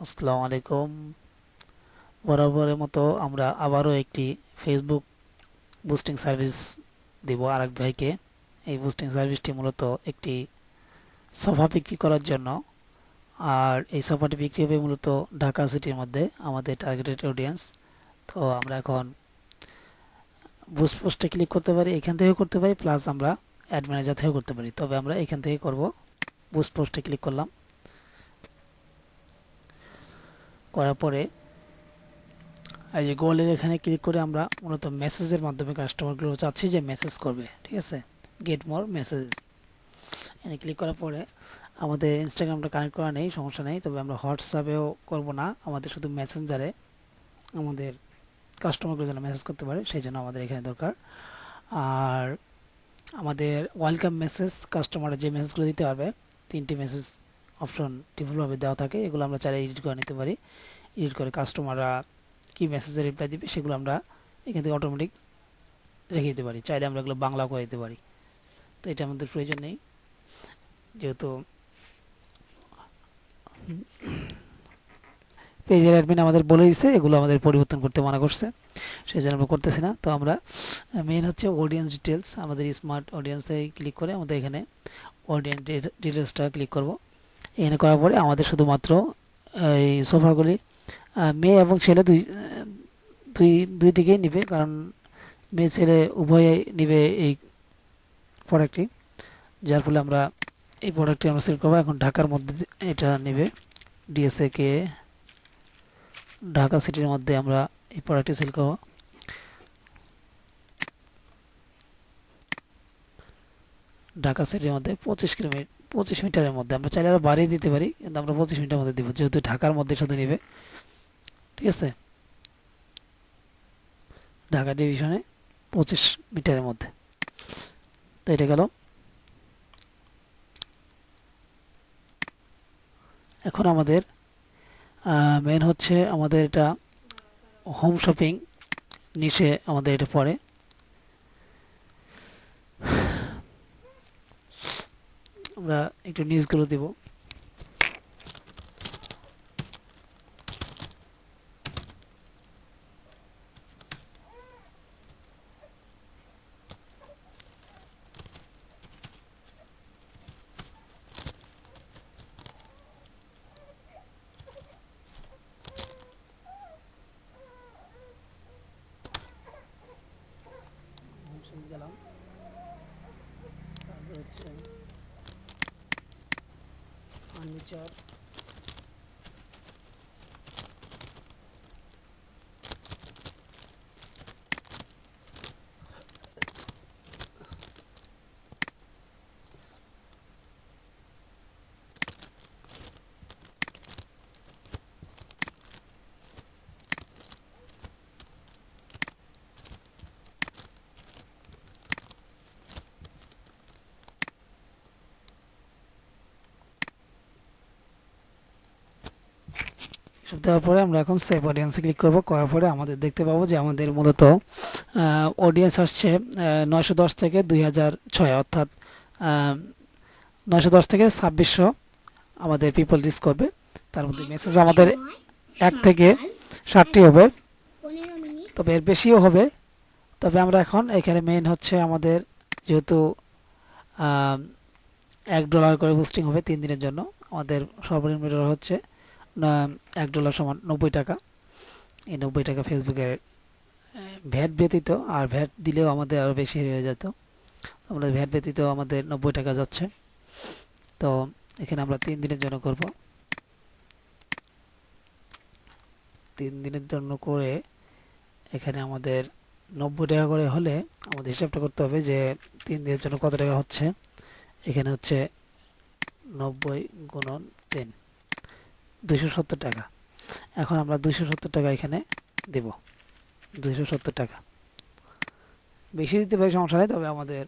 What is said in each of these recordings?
আসসালামু আলাইকুম। বরাবরের মতো আমরা আবারও একটি ফেসবুক বুস্টিং সার্ভিস দেব আরেক ভাইকে। এই বুস্টিং সার্ভিসটি মূলত একটি সোফা বিক্রি করার জন্য। আর এই সোফাটি বিক্রি হবে মূলত ঢাকা সিটির মধ্যে, আমাদের টার্গেটেড অডিয়েন্স। তো আমরা এখন বুস্ট পোস্টে ক্লিক করতে পারি, এখান থেকেও করতে পারি, প্লাস আমরা অ্যাড ম্যানেজার থেকেও করতে পারি। তবে আমরা এখান থেকে করব। বুস্ট পোস্টে ক্লিক করলাম, করার পরে এই যে গোলের এখানে ক্লিক করে আমরা মূলত মেসেজের মাধ্যমে কাস্টমারগুলো চাচ্ছি যে মেসেজ করবে। ঠিক আছে, গেট মোর মেসেজ এখানে ক্লিক করার পরে আমাদের ইনস্টাগ্রামটা কানেক্ট করা নেই, সমস্যা নেই। তবে আমরা হোয়াটসঅ্যাপেও করব না, আমাদের শুধু মেসেঞ্জারে আমাদের কাস্টমারগুলো যেন মেসেজ করতে পারে সেই জন্য আমাদের এখানে দরকার। আর আমাদের ওয়েলকাম মেসেজ, কাস্টমাররা যে মেসেজগুলো দিতে পারবে, তিনটি মেসেজ অপশন ডিফল্টভাবে দেওয়া থাকে, এগুলো আমরা চাইলে এডিট করে নিতে পারি। এডিট করে কাস্টমাররা কি মেসেজে রিপ্লাই দিবে সেগুলো আমরা এখান থেকে অটোমেটিক রেখে দিতে পারি। চাইলে আমরা এগুলো বাংলাও করে দিতে পারি, তো এটা আমাদের প্রয়োজন নেই, যেহেতু পেজের অ্যাডমিন আমাদের বলে দিচ্ছে এগুলো আমাদের পরিবর্তন করতে মানা করছে, সেই জন্য আমরা করতেছি না। তো আমরা মেইন হচ্ছে অডিয়েন্স ডিটেলস, আমাদের স্মার্ট অডিয়েন্সে ক্লিক করে আমাদের এখানে অডিয়েন্স ডিটেলসটা ক্লিক করব। এখানে করার পরে আমাদের শুধুমাত্র এই সোফাগুলি মেয়ে এবং ছেলে দুই দুই দুই দিকেই নিবে, কারণ মেয়ে ছেলে উভয়ে নিবে এই প্রোডাক্টটি, যার ফলে আমরা এই প্রোডাক্টটি আমরা সেল করবো। এখন ঢাকার মধ্যে এটা নেবে, ডিএসএ কে ঢাকা সিটির মধ্যে আমরা এই প্রোডাক্টটি সেল করবো। ঢাকা সিটির মধ্যে 25 মিটারের মধ্যে, আমরা চাইলে আরো বাড়িয়ে দিতে পারি, কিন্তু আমরা 25 মিটার মধ্যে দিব, যেহেতু ঢাকার মধ্যে শুধু নেবে। ঠিক আছে, ঢাকা ডিভিশনে 25 মিটারের মধ্যে। তো এটা গেল। এখন আমাদের মেন হচ্ছে আমাদের এটা হোম শপিং নিচে আমাদের এটা পড়ে। আমরা একটু নিচগুলো দিব। গেলাম, তারপর হচ্ছে ফার্নিচার, সব দেওয়ার পরে আমরা এখন সেভ অডিয়েন্সে ক্লিক করব। করার পরে আমাদের দেখতে পাবো যে আমাদের মূলত অডিয়েন্স আসছে 910 থেকে 2006, অর্থাৎ 910 থেকে 2600 আমাদের পিপল রিচ করবে। তার মধ্যে মেসেজ আমাদের 1 থেকে 60টি হবে, তবে এর বেশিও হবে। তবে আমরা এখন এখানে মেইন হচ্ছে আমাদের, যেহেতু $1 করে বুস্টিং হবে 3 দিনের জন্য, আমাদের সর্বনিম্ন ডলার হচ্ছে $1 সমান 90 টাকা। এই 90 টাকা ফেসবুকের ভ্যাট ব্যতীত, আর ভ্যাট দিলেও আমাদের আরও বেশি হয়ে যেত, আমরা ভ্যাট ব্যতীত আমাদের 90 টাকা যাচ্ছে। তো এখানে আমরা 3 দিনের জন্য করব। 3 দিনের জন্য করে এখানে আমাদের 90 টাকা করে হলে আমাদের হিসাবটা করতে হবে যে 3 দিনের জন্য কত টাকা হচ্ছে। এখানে হচ্ছে 90 গুণন 3, 270 টাকা। এখন আমরা 270 টাকা এখানে দেব, 270 টাকা। বেশি দিতে পারি, সমস্যা নেই, তবে আমাদের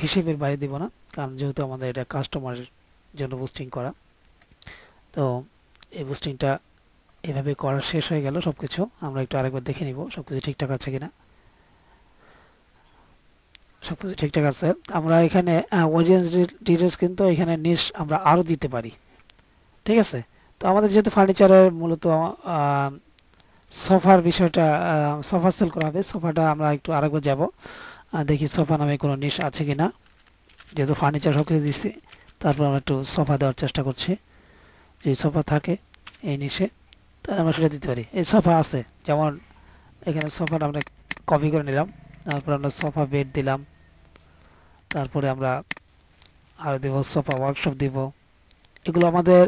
হিসেবের বাইরে দিব না, কারণ যেহেতু আমাদের এটা কাস্টমারের জন্য বুস্টিং করা। তো এই বুস্টিংটা এভাবে করা শেষ হয়ে গেল সবকিছু। আমরা একটু আরেকবার দেখে নিব সবকিছু ঠিকঠাক আছে কিনা। সবকিছু ঠিকঠাক আছে। আমরা এখানে অডিয়েন্স ডিটেলস কিন্তু এখানে নিশ আমরা আরও দিতে পারি। ঠিক আছে, তো তো আমাদের যেহেতু ফার্নিচারের মূলত সোফার বিষয়টা, সোফা সেল করা হবে, সোফাটা আমরা একটু আরেকবার যাব, দেখি সোফা নামে কোনো নিশ আছে কিনা। যেহেতু ফার্নিচার সব কিছু দিচ্ছি, তারপর আমরা একটু সোফা দেওয়ার চেষ্টা করছি। যে সোফা থাকে এই নিশে, তাহলে আমরা সেটা দিতে পারি। এই সোফা আছে, যেমন এখানে সোফাটা আমরা কপি করে নিলাম, তারপর আমরা সোফা বেড দিলাম, তারপরে আমরা আরও দেবো সোফা ওয়ার্কশপ দিব। এগুলো আমাদের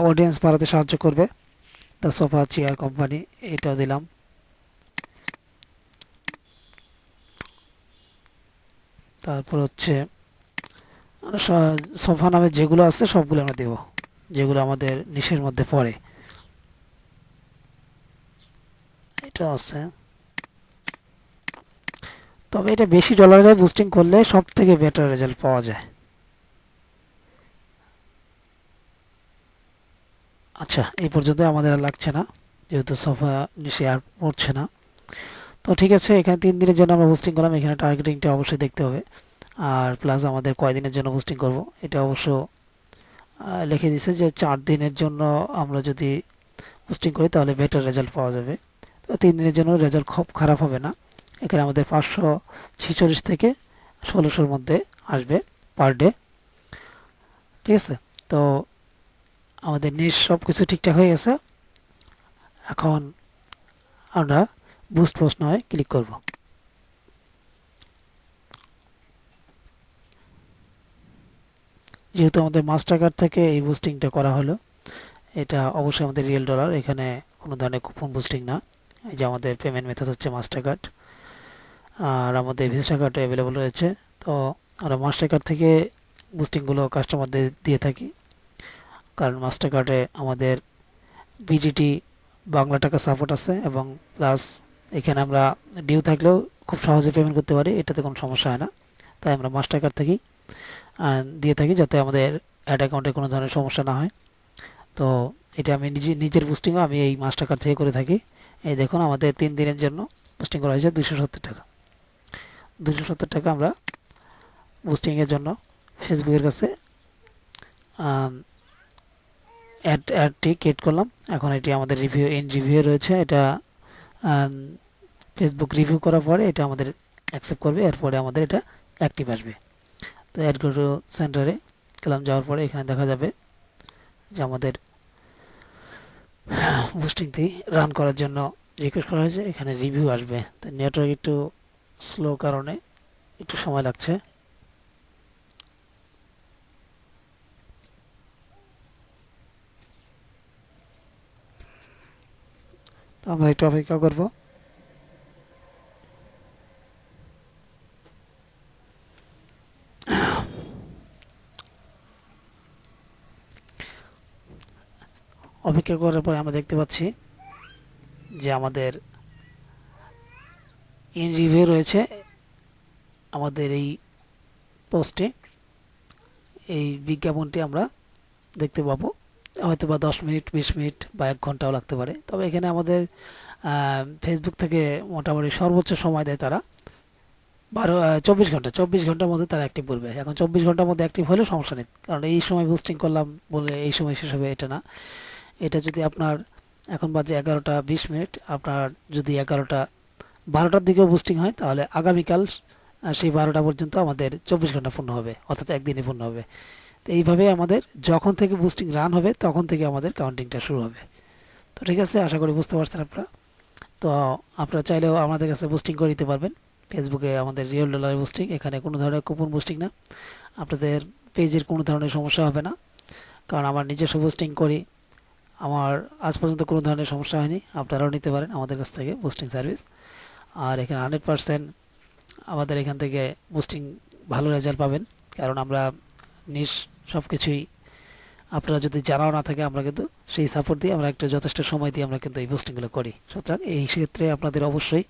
অডিয়েন্স বাড়াতে সাহায্য করবে। দ্য সোফা চেয়ার কোম্পানি, এটাও দিলাম। তারপর হচ্ছে সোফা নামে যেগুলো আছে সবগুলো আমরা দেব, যেগুলো আমাদের নিশের মধ্যে পড়ে। এটা আছে, তবে এটা বেশি ডলারে বুস্টিং করলে সব থেকে বেটার রেজাল্ট পাওয়া যায়। আচ্ছা, এই পর্যন্ত আমাদের আর লাগছে না, যেহেতু সোফা নিশে আর পড়ছে না। তো ঠিক আছে, এখানে 3 দিনের জন্য আমরা বুস্টিং করলাম। এখানে টার্গেটিংটা অবশ্যই দেখতে হবে, আর প্লাস আমাদের কয়দিনের জন্য বুস্টিং করব এটা অবশ্য লিখে দিছে যে 4 দিনের জন্য আমরা যদি বুস্টিং করি তাহলে বেটার রেজাল্ট পাওয়া যাবে। তো 3 দিনের জন্য রেজাল্ট খুব খারাপ হবে না। এখানে আমাদের 546 থেকে 1600-র মধ্যে আসবে পার ডে। ঠিক আছে, তো আমাদের নিশ সব কিছু ঠিকঠাক হয়ে গেছে। এখন আমরা বুস্ট পোস্ট নয় ক্লিক করব। যেহেতু আমাদের মাস্টার কার্ড থেকে এই বুস্টিংটা করা হলো, এটা অবশ্যই আমাদের রিয়েল ডলার, এখানে কোনো ধরনের কুপন বুস্টিং না। এই যে আমাদের পেমেন্ট মেথড হচ্ছে মাস্টার কার্ড, আর আমাদের ভিসা কার্ড অ্যাভেলেবল রয়েছে। তো আমরা মাস্টার কার্ড থেকে বুস্টিংগুলো কাস্টমারদের দিয়ে থাকি, কারণ মাস্টার কার্ডে আমাদের বিডিটি বাংলা টাকা সাপোর্ট আছে, এবং প্লাস এখানে আমরা ডিউ থাকলেও খুব সহজে পেমেন্ট করতে পারি, এটাতে কোনো সমস্যা হয় না। তাই আমরা মাস্টার কার্ড থেকেই দিয়ে থাকি, যাতে আমাদের অ্যাড অ্যাকাউন্টে কোনো ধরনের সমস্যা না হয়। তো এটা আমি নিজের বুস্টিংও আমি এই মাস্টার কার্ড থেকে করে থাকি। এই দেখুন, আমাদের 3 দিনের জন্য বুস্টিং করা হয়েছে 270 টাকা। 270 টাকা আমরা বুস্টিংয়ের জন্য ফেসবুকের কাছে অ্যাডটি ক্রিয়েট করলাম। এখন এটি আমাদের রিভিউ রয়েছে, এটা ফেসবুক রিভিউ করার পরে এটা আমাদের অ্যাকসেপ্ট করবে, এরপরে আমাদের এটা অ্যাক্টিভ আসবে। তো অ্যাড গো টু সেন্টারে গেলাম, যাওয়ার পরে এখানে দেখা যাবে যে আমাদের বুস্টিংটি রান করার জন্য রিকোয়েস্ট করা হয়েছে, এখানে রিভিউ আসবে। তো নেটওয়ার্ক একটু স্লো কারণে একটু সময় লাগছে। তো আমরা একটু অপেক্ষা করব। অপেক্ষা করার পরে আমরা দেখতে পাচ্ছি যে আমাদের ইন রিভিউ রয়েছে আমাদের এই পোস্টে। এই বিজ্ঞাপনটি আমরা দেখতে পাবো, হয়তো বা 10 মিনিট, 20 মিনিট বা 1 ঘন্টাও লাগতে পারে। তবে এখানে আমাদের ফেসবুক থেকে মোটামুটি সর্বোচ্চ সময় দেয় তারা 24 ঘন্টা। 24 ঘন্টার মধ্যে তারা অ্যাক্টিভ করবে। এখন 24 ঘন্টার মধ্যে অ্যাক্টিভ হলেও সমস্যা নেই, কারণ এই সময় বুস্টিং করলাম বলে এই সময় শেষ হবে এটা না। এটা যদি আপনার এখন বাজে 11টা 20 মিনিট, আপনার যদি 12টার দিকেও বুস্টিং হয়, তাহলে আগামীকাল সেই 12টা পর্যন্ত আমাদের 24 ঘন্টা পূর্ণ হবে, অর্থাৎ একদিনে পূর্ণ হবে। তো এইভাবে আমাদের যখন থেকে বুস্টিং রান হবে তখন থেকে আমাদের কাউন্টিংটা শুরু হবে। তো ঠিক আছে, আশা করি বুঝতে পারছেন আপনারা। তো আপনারা চাইলেও আমাদের কাছে বুস্টিং করে দিতে পারবেন। ফেসবুকে আমাদের রিয়েল ডলার বুস্টিং, এখানে কোনো ধরনের কুপন বুস্টিং না। আপনাদের পেজের কোনো ধরনের সমস্যা হবে না, কারণ আমার নিজস্ব বুস্টিং করি, আমার আজ পর্যন্ত কোনো ধরনের সমস্যা হয়নি। আপনারাও নিতে পারেন আমাদের কাছ থেকে বুস্টিং সার্ভিস। আর এখানে 100% আমাদের এখান থেকে বুস্টিং ভালো রেজাল্ট পাবেন, কারণ আমরা নিশ সব কিছুই, আপনারা যদি জানাও না থাকে, আমরা কিন্তু সেই সাপোর্ট দিয়ে আমরা একটা যথেষ্ট সময় দিয়ে আমরা কিন্তু এই পোস্টিংগুলো করি। সুতরাং এই ক্ষেত্রে আপনাদের অবশ্যই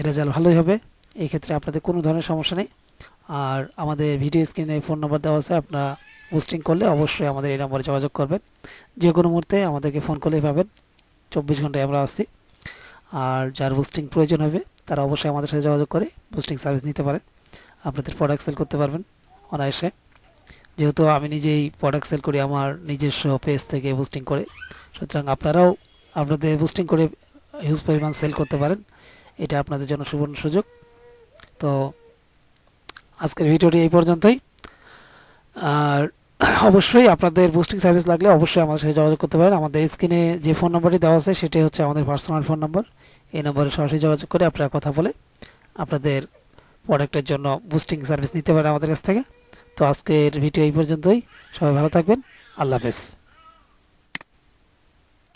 রেজাল্ট ভালোই হবে, এই ক্ষেত্রে আপনাদের কোনো ধরনের সমস্যা নেই। আর আমাদের ভিডিও স্ক্রিনে ফোন নাম্বার দেওয়া আছে, আপনারা পোস্টিং করলে অবশ্যই আমাদের এই নম্বরে যোগাযোগ করবেন। যে কোনো মুহূর্তে আমাদেরকে ফোন করলেই পাবেন, 24 ঘন্টায় আমরা আছি। আর যার বুস্টিং প্রয়োজন হবে তারা অবশ্যই আমাদের সাথে যোগাযোগ করে বুস্টিং সার্ভিস নিতে পারেন, আপনাদের প্রোডাক্ট সেল করতে পারবেন অনায়াসে। যেহেতু আমি নিজেই প্রোডাক্ট সেল করি আমার নিজস্ব পেজ থেকে বুস্টিং করে, সুতরাং আপনারাও আপনাদের বুস্টিং করে হিউজ পরিমাণ সেল করতে পারেন। এটা আপনাদের জন্য সুবর্ণ সুযোগ। তো আজকের ভিডিওটি এই পর্যন্তই। আর অবশ্যই আপনাদের বুস্টিং সার্ভিস লাগলে অবশ্যই আমাদের সাথে যোগাযোগ করতে পারেন। আমাদের স্ক্রিনে যে ফোন নাম্বারটি দেওয়া আছে সেটাই হচ্ছে আমাদের পার্সোনাল ফোন নাম্বার। এই নম্বরে সরাসরি যোগাযোগ করে আপনারা কথা বলে আপনাদের প্রোডাক্টের জন্য বুস্টিং সার্ভিস নিতে পারেন আমাদের কাছ থেকে। তো আজকের ভিডিও এই পর্যন্তই। সবাই ভালো থাকবেন। আল্লাহ হাফেজ।